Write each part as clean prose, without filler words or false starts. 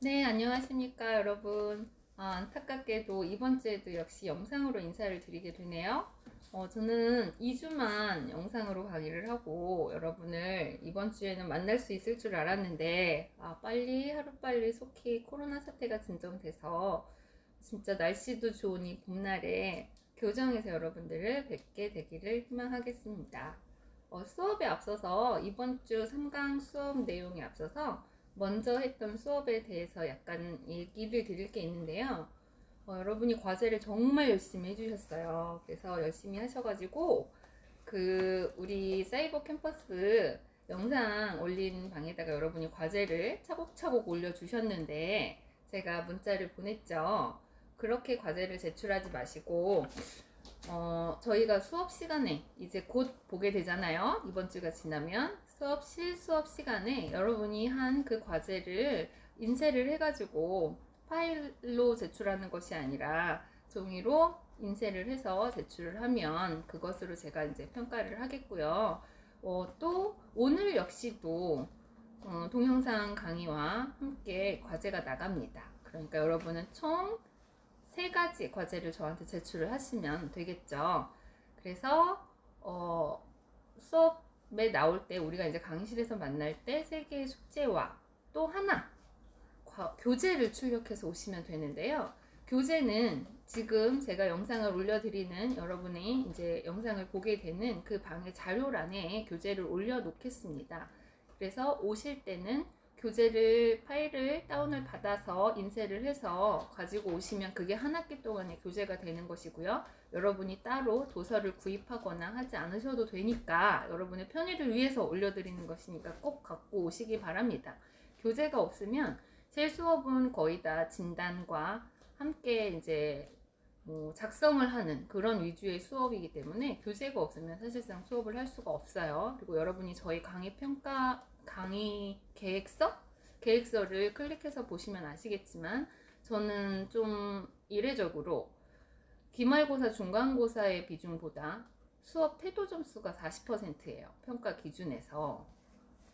네, 안녕하십니까, 여러분. 안타깝게도 이번 주에도 역시 영상으로 인사를 드리게 되네요. 저는 2주만 영상으로 강의를 하고 여러분을 이번 주에는 만날 수 있을 줄 알았는데, 하루빨리 속히 코로나 사태가 진정돼서 진짜 날씨도 좋은 이 봄날에 교정에서 여러분들을 뵙게 되기를 희망하겠습니다. 수업에 앞서서 이번 주 3강 수업 내용에 앞서서 먼저 했던 수업에 대해서 약간 얘기를 드릴 게 있는데요. 여러분이 과제를 정말 열심히 해주셨어요. 그래서 열심히 하셔가지고 우리 사이버 캠퍼스 영상 올린 방에다가 여러분이 과제를 차곡차곡 올려주셨는데 제가 문자를 보냈죠. 그렇게 과제를 제출하지 마시고 저희가 수업 시간에 이제 곧 보게 되잖아요. 이번 주가 지나면 실수업 시간에 여러분이 한 그 과제를 인쇄를 해가지고 파일로 제출하는 것이 아니라 종이로 인쇄를 해서 제출을 하면 그것으로 제가 이제 평가를 하겠고요. 또 오늘 역시도 동영상 강의와 함께 과제가 나갑니다. 그러니까 여러분은 총 3가지 과제를 저한테 제출을 하시면 되겠죠. 그래서 수업에 나올 때 우리가 이제 강의실에서 만날 때 3개의 숙제와 또 하나 교재를 출력해서 오시면 되는데요. 교재는 지금 제가 영상을 올려드리는 여러분이 이제 영상을 보게 되는 그 방의 자료란에 교재를 올려놓겠습니다. 그래서 오실 때는 교재를 파일을 다운을 받아서 인쇄를 해서 가지고 오시면 그게 한 학기 동안의 교재가 되는 것이고요. 여러분이 따로 도서를 구입하거나 하지 않으셔도 되니까 여러분의 편의를 위해서 올려드리는 것이니까 꼭 갖고 오시기 바랍니다. 교재가 없으면 제 수업은 거의 다 진단과 함께 이제 작성을 하는 그런 위주의 수업이기 때문에 교재가 없으면 사실상 수업을 할 수가 없어요. 그리고 여러분이 저희 강의 계획서를 클릭해서 보시면 아시겠지만 저는 좀 이례적으로 기말고사, 중간고사의 비중보다 수업 태도 점수가 40%예요. 평가 기준에서.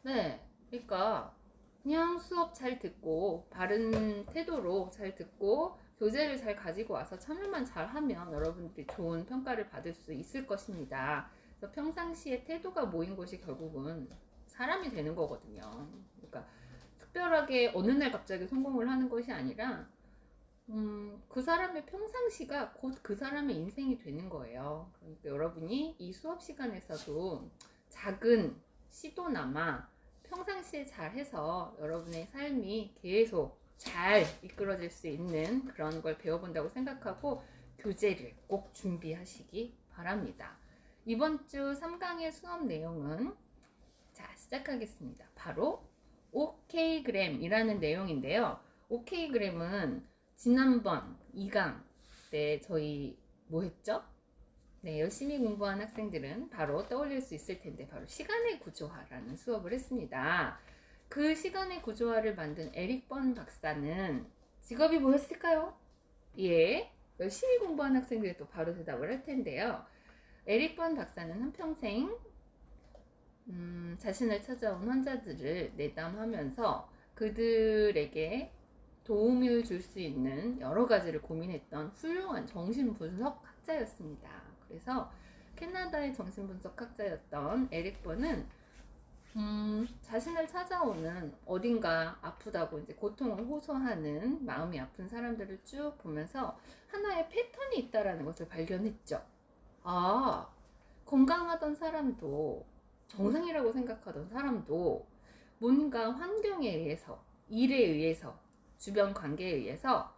네, 그러니까 그냥 수업 잘 듣고 바른 태도로 잘 듣고 교재를 잘 가지고 와서 참여만 잘 하면 여러분들이 좋은 평가를 받을 수 있을 것입니다. 그래서 평상시에 태도가 모인 것이 결국은 사람이 되는 거거든요. 그러니까 특별하게 어느 날 갑자기 성공을 하는 것이 아니라 그 사람의 평상시가 곧 그 사람의 인생이 되는 거예요. 그러니까 여러분이 이 수업 시간에서도 작은 시도나마 평상시에 잘해서 여러분의 삶이 계속 잘 이끌어질 수 있는 그런 걸 배워본다고 생각하고 교재를 꼭 준비하시기 바랍니다. 이번 주 3강의 수업 내용은 시작하겠습니다. 바로 OK그램이라는 내용인데요. OK그램은 지난번 2강 때 저희 뭐 했죠? 네, 열심히 공부한 학생들은 바로 떠올릴 수 있을 텐데 바로 시간의 구조화라는 수업을 했습니다. 그 시간의 구조화를 만든 에릭 번 박사는 직업이 뭐였을까요? 예, 열심히 공부한 학생들이 또 바로 대답을 할 텐데요. 에릭 번 박사는 한평생 자신을 찾아온 환자들을 내담하면서 그들에게 도움을 줄 수 있는 여러 가지를 고민했던 훌륭한 정신분석 학자였습니다. 그래서 캐나다의 정신분석 학자였던 에릭 번은 자신을 찾아오는 어딘가 아프다고 이제 고통을 호소하는 마음이 아픈 사람들을 쭉 보면서 하나의 패턴이 있다라는 것을 발견했죠. 건강하던 사람도 정상이라고 생각하던 사람도 뭔가 환경에 의해서, 일에 의해서, 주변 관계에 의해서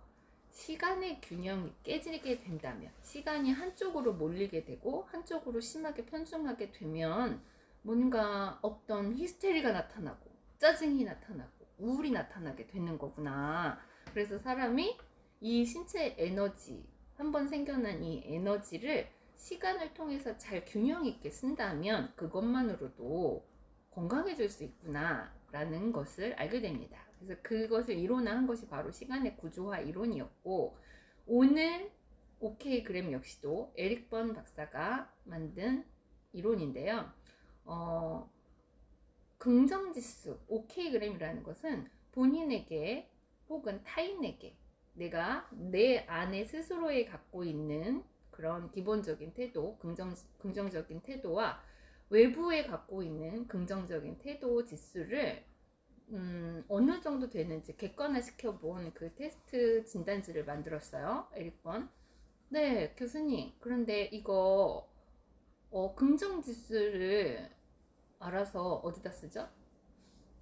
시간의 균형이 깨지게 된다면, 시간이 한쪽으로 몰리게 되고 한쪽으로 심하게 편중하게 되면 뭔가 어떤 히스테리가 나타나고 짜증이 나타나고 우울이 나타나게 되는 거구나. 그래서 사람이 이 신체 에너지, 한번 생겨난 이 에너지를 시간을 통해서 잘 균형 있게 쓴다면 그것만으로도 건강해질 수 있구나 라는 것을 알게 됩니다. 그래서 그것을 이론화한 것이 바로 시간의 구조화 이론이었고, 오늘 OK그램 역시도 에릭 번 박사가 만든 이론인데요. 긍정지수 OK그램이라는 것은 본인에게 혹은 타인에게 내가 내 안에 스스로에 갖고 있는 그런 기본적인 태도, 긍정적인 태도와 외부에 갖고 있는 긍정적인 태도 지수를 어느 정도 되는지 객관화시켜 본 그 테스트 진단지를 만들었어요. 에릭번. 네, 교수님. 그런데 이거 긍정 지수를 알아서 어디다 쓰죠?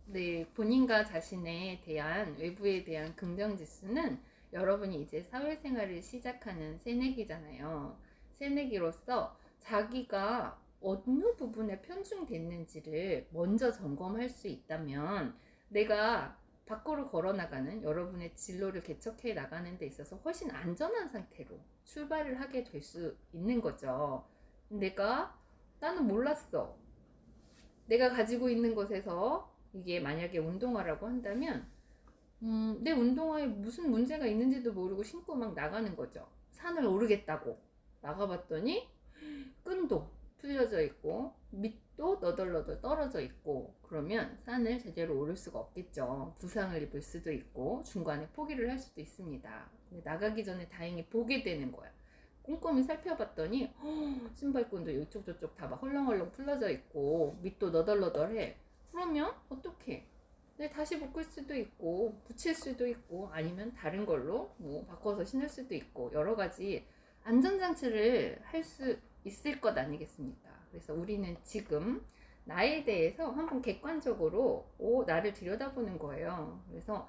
네, 본인과 자신에 대한 외부에 대한 긍정 지수는 여러분이 이제 사회생활을 시작하는 새내기잖아요. 새내기로서 자기가 어느 부분에 편중됐는지를 먼저 점검할 수 있다면 내가 밖으로 걸어나가는 여러분의 진로를 개척해 나가는 데 있어서 훨씬 안전한 상태로 출발을 하게 될 수 있는 거죠. 나는 몰랐어. 내가 가지고 있는 것에서 이게 만약에 운동화라고 한다면 내 운동화에 무슨 문제가 있는지도 모르고 신고 막 나가는 거죠. 산을 오르겠다고 나가봤더니 끈도 풀려져 있고 밑도 너덜너덜 떨어져 있고, 그러면 산을 제대로 오를 수가 없겠죠. 부상을 입을 수도 있고 중간에 포기를 할 수도 있습니다. 근데 나가기 전에 다행히 보게 되는 거야. 꼼꼼히 살펴봤더니 신발끈도 이쪽 저쪽 다 막 헐렁헐렁 풀려져 있고 밑도 너덜너덜해. 그러면 어떡해? 다시 묶을 수도 있고 붙일 수도 있고 아니면 다른 걸로 뭐 바꿔서 신을 수도 있고 여러 가지 안전장치를 할 수 있을 것 아니겠습니까? 그래서 우리는 지금 나에 대해서 한번 객관적으로 나를 들여다보는 거예요. 그래서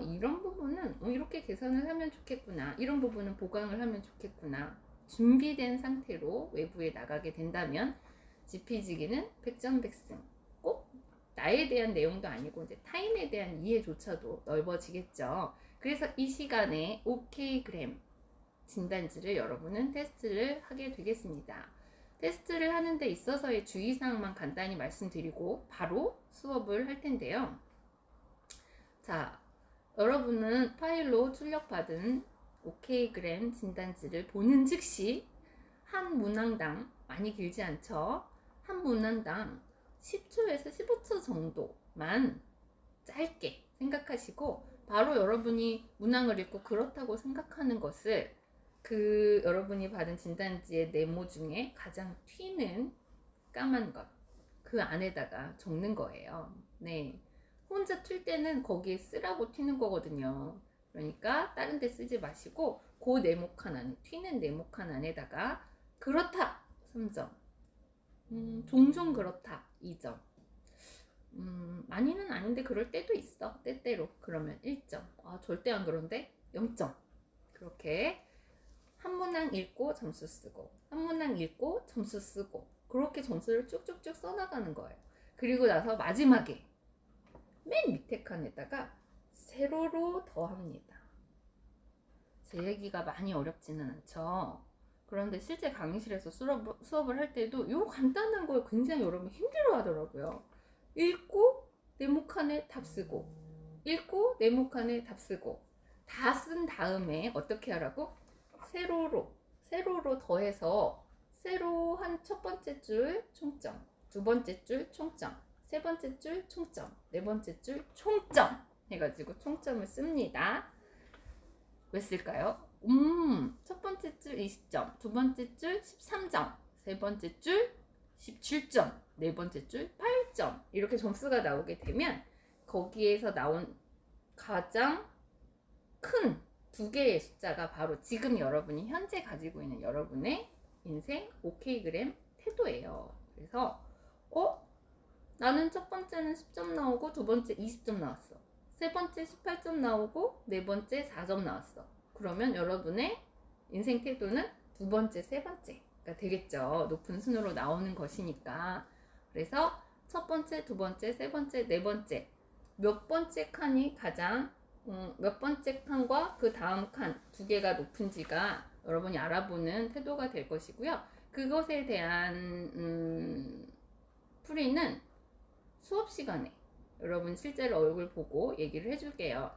이런 부분은 이렇게 개선을 하면 좋겠구나, 이런 부분은 보강을 하면 좋겠구나, 준비된 상태로 외부에 나가게 된다면 지피지기는 백전백승. 꼭 나에 대한 내용도 아니고 이제 타인에 대한 이해조차도 넓어지겠죠. 그래서 이 시간에 OK그램 진단지를 여러분은 테스트를 하게 되겠습니다. 테스트를 하는 데 있어서의 주의사항만 간단히 말씀드리고 바로 수업을 할 텐데요. 자, 여러분은 파일로 출력받은 OK그램 진단지를 보는 즉시 한 문항당, 많이 길지 않죠? 한 문항당 10초에서 15초 정도만 짧게 생각하시고 바로 여러분이 문항을 읽고 그렇다고 생각하는 것을 그 여러분이 받은 진단지의 네모 중에 가장 튀는 까만 것, 그 안에다가 적는 거예요. 네, 혼자 튈 때는 거기에 쓰라고 튀는 거거든요. 그러니까 다른 데 쓰지 마시고 그 네모칸 안에, 튀는 네모칸 안에다가 그렇다 3점, 종종 그렇다 2점, 많이는 아닌데 그럴 때도 있어, 때때로. 그러면 1점, 절대 안 그런데 0점. 그렇게 한 문항 읽고 점수 쓰고 한 문항 읽고 점수 쓰고 그렇게 점수를 쭉쭉쭉 써나가는 거예요. 그리고 나서 마지막에 맨 밑에 칸에다가 세로로 더합니다. 제 얘기가 많이 어렵지는 않죠. 그런데 실제 강의실에서 수업을 할 때도 이 간단한 걸 굉장히 여러분 힘들어 하더라고요. 읽고 네모칸에 답 쓰고 읽고 네모칸에 답 쓰고 다 쓴 다음에 어떻게 하라고? 세로로 더해서 세로 한 첫 번째 줄 총점, 두 번째 줄 총점, 세 번째 줄 총점, 네 번째 줄 총점 해가지고 총점을 씁니다. 왜 쓸까요? 첫 번째 줄 20점, 두 번째 줄 13점, 세 번째 줄 17점, 네 번째 줄 8점, 이렇게 점수가 나오게 되면 거기에서 나온 가장 큰 두 개의 숫자가 바로 지금 여러분이 현재 가지고 있는 여러분의 인생 OK그램 태도예요. 그래서 나는 첫 번째는 10점 나오고 두 번째 20점 나왔어, 세 번째 18점 나오고 네 번째 4점 나왔어. 그러면 여러분의 인생 태도는 두 번째, 세 번째가 되겠죠. 높은 순으로 나오는 것이니까. 그래서 첫 번째, 두 번째, 세 번째, 네 번째, 몇 번째 칸이 가장 몇 번째 칸과 그 다음 칸 두 개가 높은지가 여러분이 알아보는 태도가 될 것이고요. 그것에 대한 풀이는 수업 시간에 여러분 실제로 얼굴 보고 얘기를 해줄게요.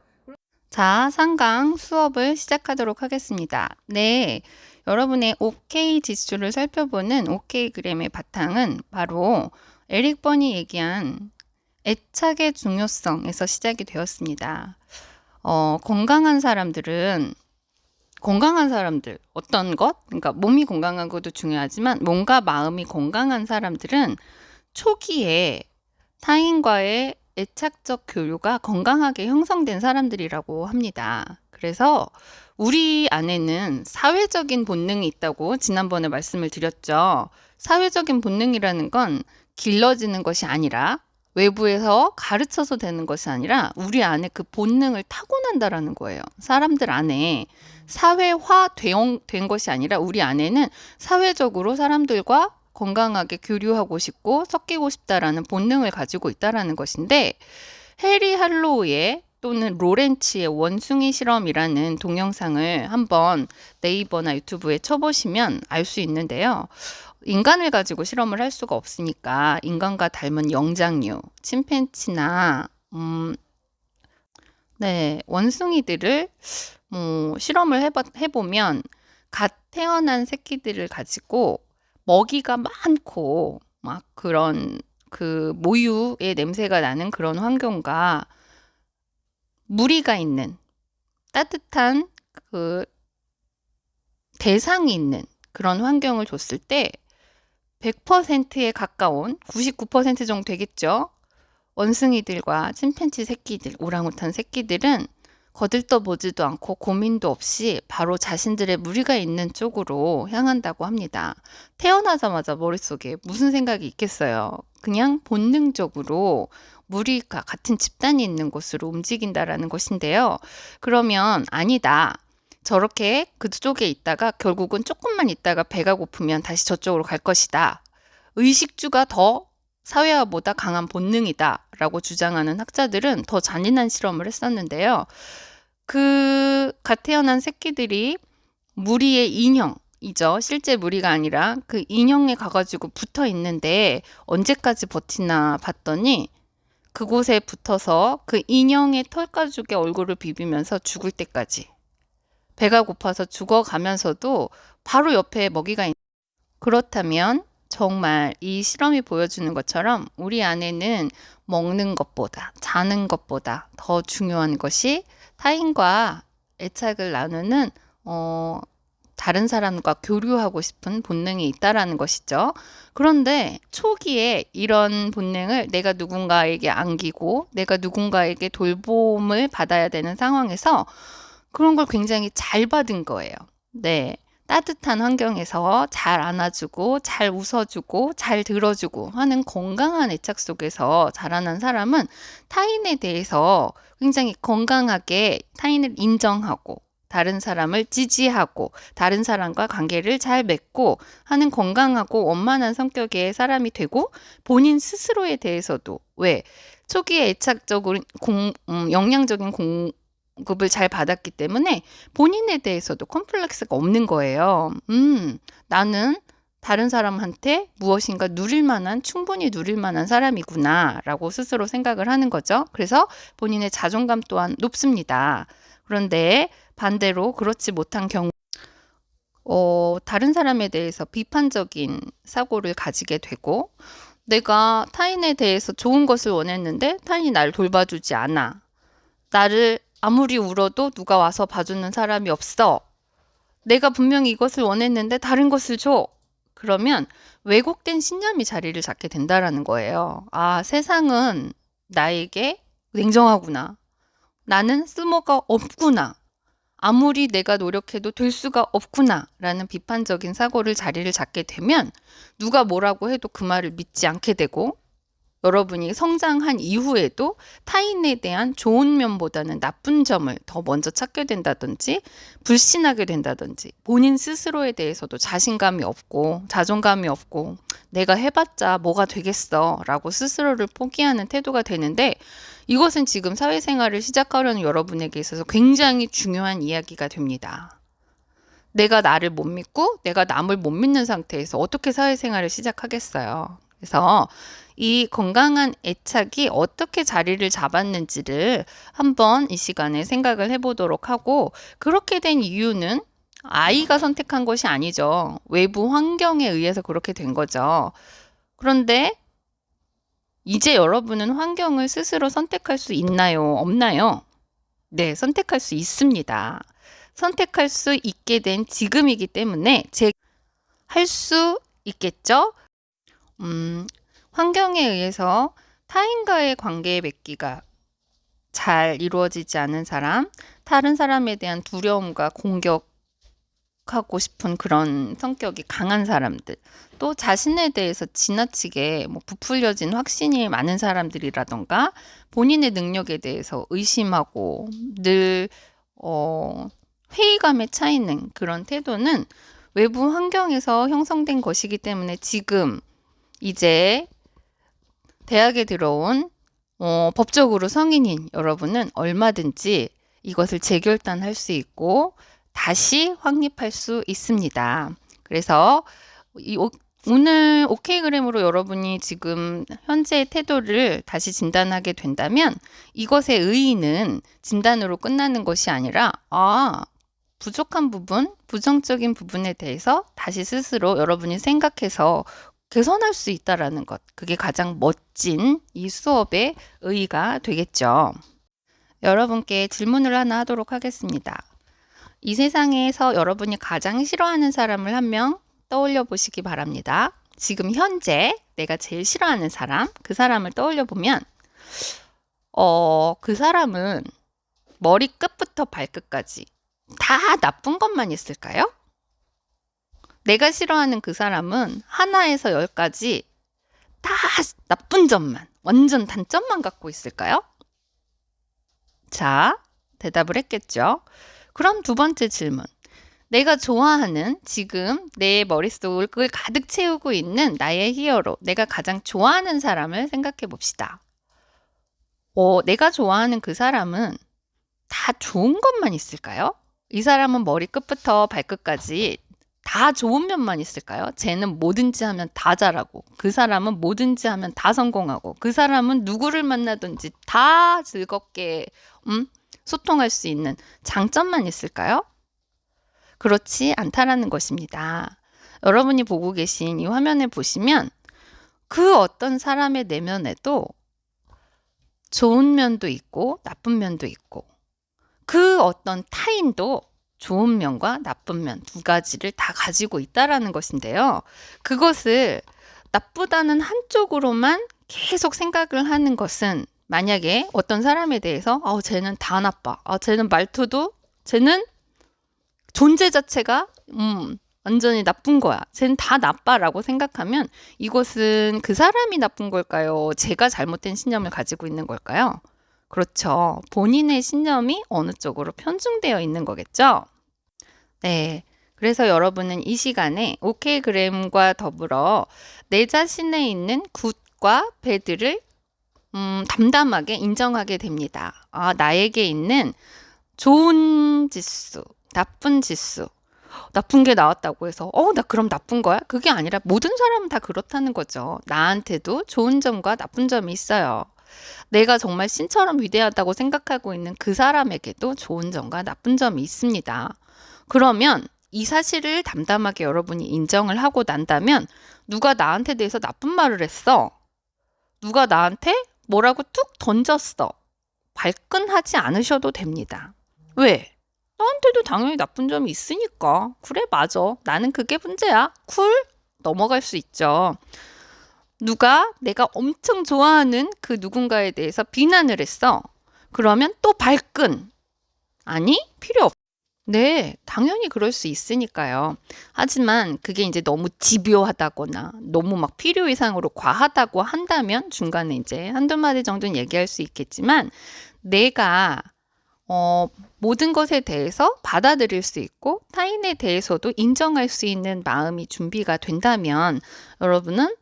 자, 3강 수업을 시작하도록 하겠습니다. 네, 여러분의 OK 지수를 살펴보는 OK그램의 바탕은 바로 에릭 번이 얘기한 애착의 중요성에서 시작이 되었습니다. 건강한 사람들은 건강한 사람들 어떤 것? 그러니까 몸이 건강한 것도 중요하지만 몸과 마음이 건강한 사람들은 초기에 타인과의 애착적 교류가 건강하게 형성된 사람들이라고 합니다. 그래서 우리 안에는 사회적인 본능이 있다고 지난번에 말씀을 드렸죠. 사회적인 본능이라는 건 길러지는 것이 아니라 외부에서 가르쳐서 되는 것이 아니라 우리 안에 그 본능을 타고난다라는 거예요. 사람들 안에 사회화된 것이 아니라 우리 안에는 사회적으로 사람들과 건강하게 교류하고 싶고 섞이고 싶다라는 본능을 가지고 있다라는 것인데 해리 할로우의 또는 로렌츠의 원숭이 실험이라는 동영상을 한번 네이버나 유튜브에 쳐보시면 알 수 있는데요. 인간을 가지고 실험을 할 수가 없으니까 인간과 닮은 영장류, 침팬치나 네, 원숭이들을 실험을 해보면 갓 태어난 새끼들을 가지고 먹이가 많고 막 그런 그 모유의 냄새가 나는 그런 환경과 무리가 있는 따뜻한 그 대상이 있는 그런 환경을 줬을 때 100%에 가까운 99% 정도 되겠죠. 원숭이들과 침팬지 새끼들, 오랑우탄 새끼들은 거들떠보지도 않고 고민도 없이 바로 자신들의 무리가 있는 쪽으로 향한다고 합니다. 태어나자마자 머릿속에 무슨 생각이 있겠어요? 그냥 본능적으로 무리가 같은 집단이 있는 곳으로 움직인다라는 것인데요. 그러면 아니다. 저렇게 그쪽에 있다가 결국은 조금만 있다가 배가 고프면 다시 저쪽으로 갈 것이다. 의식주가 더 사회화보다 강한 본능이다 라고 주장하는 학자들은 더 잔인한 실험을 했었는데요. 그 갓 태어난 새끼들이 무리의 인형이죠. 실제 무리가 아니라 그 인형에 가가지고 붙어 있는데 언제까지 버티나 봤더니 그곳에 붙어서 그 인형의 털가죽에 얼굴을 비비면서 죽을 때까지 배가 고파서 죽어가면서도 바로 옆에 먹이가 그렇다면 정말 이 실험이 보여주는 것처럼 우리 안에는 먹는 것보다 자는 것보다 더 중요한 것이 타인과 애착을 나누는 다른 사람과 교류하고 싶은 본능이 있다라는 것이죠. 그런데 초기에 이런 본능을 내가 누군가에게 안기고 내가 누군가에게 돌봄을 받아야 되는 상황에서 그런 걸 굉장히 잘 받은 거예요. 네. 따뜻한 환경에서 잘 안아주고, 잘 웃어주고, 잘 들어주고 하는 건강한 애착 속에서 자라난 사람은 타인에 대해서 굉장히 건강하게 타인을 인정하고, 다른 사람을 지지하고, 다른 사람과 관계를 잘 맺고 하는 건강하고 원만한 성격의 사람이 되고, 본인 스스로에 대해서도, 왜? 초기에 애착적으로 영양적인 급을 잘 받았기 때문에 본인에 대해서도 컴플렉스가 없는 거예요. 나는 다른 사람한테 무엇인가 충분히 누릴 만한 사람이구나 라고 스스로 생각을 하는 거죠. 그래서 본인의 자존감 또한 높습니다. 그런데 반대로 그렇지 못한 경우 다른 사람에 대해서 비판적인 사고를 가지게 되고 내가 타인에 대해서 좋은 것을 원했는데 타인이 날 돌봐주지 않아. 나를 아무리 울어도 누가 와서 봐주는 사람이 없어. 내가 분명히 이것을 원했는데 다른 것을 줘. 그러면 왜곡된 신념이 자리를 잡게 된다라는 거예요. 아, 세상은 나에게 냉정하구나. 나는 쓸모가 없구나. 아무리 내가 노력해도 될 수가 없구나. 라는 비판적인 사고를 자리를 잡게 되면 누가 뭐라고 해도 그 말을 믿지 않게 되고 여러분이 성장한 이후에도 타인에 대한 좋은 면보다는 나쁜 점을 더 먼저 찾게 된다든지 불신하게 된다든지 본인 스스로에 대해서도 자신감이 없고 자존감이 없고 내가 해봤자 뭐가 되겠어 라고 스스로를 포기하는 태도가 되는데 이것은 지금 사회생활을 시작하려는 여러분에게 있어서 굉장히 중요한 이야기가 됩니다. 내가 나를 못 믿고 내가 남을 못 믿는 상태에서 어떻게 사회생활을 시작하겠어요. 그래서 이 건강한 애착이 어떻게 자리를 잡았는지를 한번 이 시간에 생각을 해보도록 하고 그렇게 된 이유는 아이가 선택한 것이 아니죠. 외부 환경에 의해서 그렇게 된 거죠. 그런데 이제 여러분은 환경을 스스로 선택할 수 있나요? 없나요? 네, 선택할 수 있습니다. 선택할 수 있게 된 지금이기 때문에 할 수 있겠죠? 환경에 의해서 타인과의 관계 맺기가 잘 이루어지지 않은 사람, 다른 사람에 대한 두려움과 공격하고 싶은 그런 성격이 강한 사람들, 또 자신에 대해서 지나치게 부풀려진 확신이 많은 사람들이라던가 본인의 능력에 대해서 의심하고 늘 회의감에 차 있는 그런 태도는 외부 환경에서 형성된 것이기 때문에 지금 이제 대학에 들어온 법적으로 성인인 여러분은 얼마든지 이것을 재결단할 수 있고 다시 확립할 수 있습니다. 그래서 오늘 오케이그램으로 여러분이 지금 현재의 태도를 다시 진단하게 된다면 이것의 의의는 진단으로 끝나는 것이 아니라 부족한 부분, 부정적인 부분에 대해서 다시 스스로 여러분이 생각해서 개선할 수 있다라는 것, 그게 가장 멋진 이 수업의 의의가 되겠죠. 여러분께 질문을 하나 하도록 하겠습니다. 이 세상에서 여러분이 가장 싫어하는 사람을 한 명 떠올려 보시기 바랍니다. 지금 현재 내가 제일 싫어하는 사람, 그 사람을 떠올려 보면 그 사람은 머리끝부터 발끝까지 다 나쁜 것만 있을까요? 내가 싫어하는 그 사람은 하나에서 10까지 다 나쁜 점만, 완전 단점만 갖고 있을까요? 자, 대답을 했겠죠. 그럼 두 번째 질문. 내가 좋아하는, 지금 내 머릿속을 가득 채우고 있는 나의 히어로, 내가 가장 좋아하는 사람을 생각해 봅시다. 내가 좋아하는 그 사람은 다 좋은 것만 있을까요? 이 사람은 머리끝부터 발끝까지 다 좋은 면만 있을까요? 쟤는 뭐든지 하면 다 잘하고, 그 사람은 뭐든지 하면 다 성공하고, 그 사람은 누구를 만나든지 다 즐겁게 소통할 수 있는 장점만 있을까요? 그렇지 않다라는 것입니다. 여러분이 보고 계신 이 화면에 보시면 그 어떤 사람의 내면에도 좋은 면도 있고 나쁜 면도 있고, 그 어떤 타인도 좋은 면과 나쁜 면 두 가지를 다 가지고 있다라는 것인데요. 그것을 나쁘다는 한쪽으로만 계속 생각을 하는 것은, 만약에 어떤 사람에 대해서 쟤는 다 나빠, 쟤는 말투도, 쟤는 존재 자체가 완전히 나쁜 거야, 쟤는 다 나빠라고 생각하면 이것은 그 사람이 나쁜 걸까요? 제가 잘못된 신념을 가지고 있는 걸까요? 그렇죠. 본인의 신념이 어느 쪽으로 편중되어 있는 거겠죠? 네. 그래서 여러분은 이 시간에 오케이그램과 더불어 내 자신에 있는 굿과 배드를 담담하게 인정하게 됩니다. 나에게 있는 좋은 지수, 나쁜 지수, 나쁜 게 나왔다고 해서 나 그럼 나쁜 거야? 그게 아니라 모든 사람은 다 그렇다는 거죠. 나한테도 좋은 점과 나쁜 점이 있어요. 내가 정말 신처럼 위대하다고 생각하고 있는 그 사람에게도 좋은 점과 나쁜 점이 있습니다. 그러면 이 사실을 담담하게 여러분이 인정을 하고 난다면, 누가 나한테 대해서 나쁜 말을 했어, 누가 나한테 뭐라고 툭 던졌어, 발끈하지 않으셔도 됩니다. 왜? 나한테도 당연히 나쁜 점이 있으니까. 그래, 맞아, 나는 그게 문제야, 쿨, 넘어갈 수 있죠. 누가 내가 엄청 좋아하는 그 누군가에 대해서 비난을 했어. 그러면 또 발끈. 아니, 필요 없어. 네, 당연히 그럴 수 있으니까요. 하지만 그게 이제 너무 집요하다거나 너무 막 필요 이상으로 과하다고 한다면 중간에 이제 한두 마디 정도는 얘기할 수 있겠지만, 내가 모든 것에 대해서 받아들일 수 있고 타인에 대해서도 인정할 수 있는 마음이 준비가 된다면, 여러분은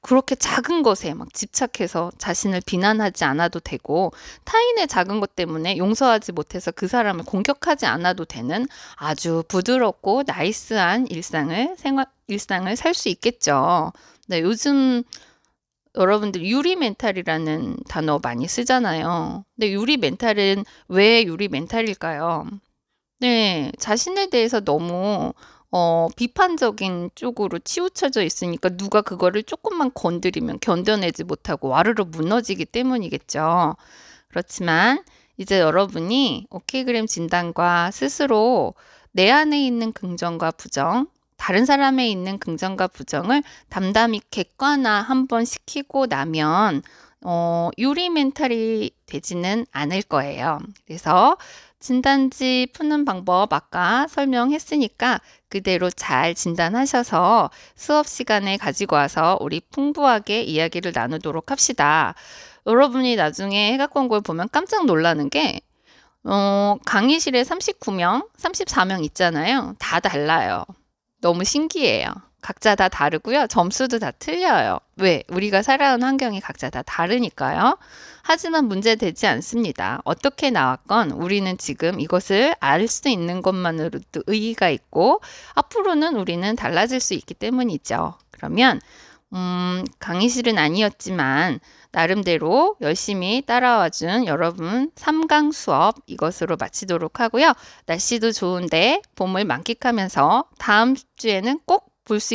그렇게 작은 것에 막 집착해서 자신을 비난하지 않아도 되고, 타인의 작은 것 때문에 용서하지 못해서 그 사람을 공격하지 않아도 되는 아주 부드럽고 나이스한 일상을 살 수 있겠죠. 네, 요즘 여러분들 유리 멘탈이라는 단어 많이 쓰잖아요. 근데 유리 멘탈은 왜 유리 멘탈일까요? 네, 자신에 대해서 너무 비판적인 쪽으로 치우쳐져 있으니까 누가 그거를 조금만 건드리면 견뎌내지 못하고 와르르 무너지기 때문이겠죠. 그렇지만 이제 여러분이 오케이그램 진단과 스스로 내 안에 있는 긍정과 부정, 다른 사람에 있는 긍정과 부정을 담담히 객관화 한번 시키고 나면 유리 멘탈이 되지는 않을 거예요. 그래서 진단지 푸는 방법 아까 설명했으니까 그대로 잘 진단하셔서 수업 시간에 가지고 와서 우리 풍부하게 이야기를 나누도록 합시다. 여러분이 나중에 해각권고를 보면 깜짝 놀라는 게 강의실에 39명, 34명 있잖아요. 다 달라요. 너무 신기해요. 각자 다 다르고요. 점수도 다 틀려요. 왜? 우리가 살아온 환경이 각자 다 다르니까요. 하지만 문제되지 않습니다. 어떻게 나왔건 우리는 지금 이것을 알 수 있는 것만으로도 의의가 있고 앞으로는 우리는 달라질 수 있기 때문이죠. 그러면 강의실은 아니었지만 나름대로 열심히 따라와준 여러분 3강 수업 이것으로 마치도록 하고요. 날씨도 좋은데 봄을 만끽하면서 다음 주에는 꼭 볼 수